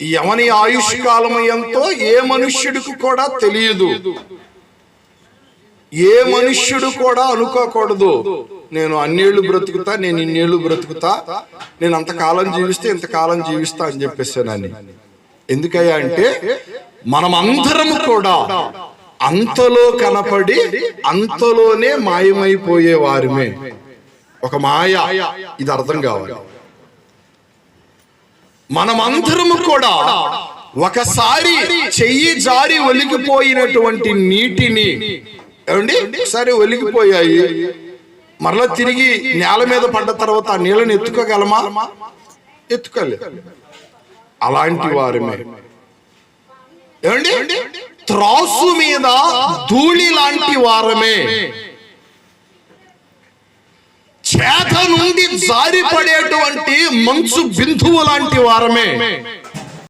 ఎవని ఆయుష్కాలము ఎంతో ఏ మనుష్యుడికి కూడా తెలియదు. ఏ మనుష్యుడు కూడా అనుకోకూడదు నేను అన్నేళ్ళు బ్రతుకుతా, నేను ఇన్నేళ్ళు బ్రతుకుతా, నేను అంతకాలం జీవిస్తే ఇంతకాలం జీవిస్తా అని చెప్పేసానని. ఎందుకయ్యా అంటే మనమందరము కూడా అంతలో కనపడి అంతలోనే మాయమైపోయే వారిమే. ఒక మాయ, ఇది అర్థం కావాలి. మనమందరము కూడా ఒకసారి చెయ్యి జారి ఒలికిపోయినటువంటి నీటిని, ఏమండి, ఒకసారి ఒలికిపోయాయి, మరలా తిరిగి నేల మీద పడ్డ తర్వాత ఆ నీళ్ళని ఎత్తుకోగలమా? ఎత్తుకోలేదు. అలాంటి వారమే. ఏమండి, త్రాసు మీద ధూళి లాంటి వారమే. చేత నుండి జారిపడేటువంటి మంచు బిందువు లాంటి వారమే.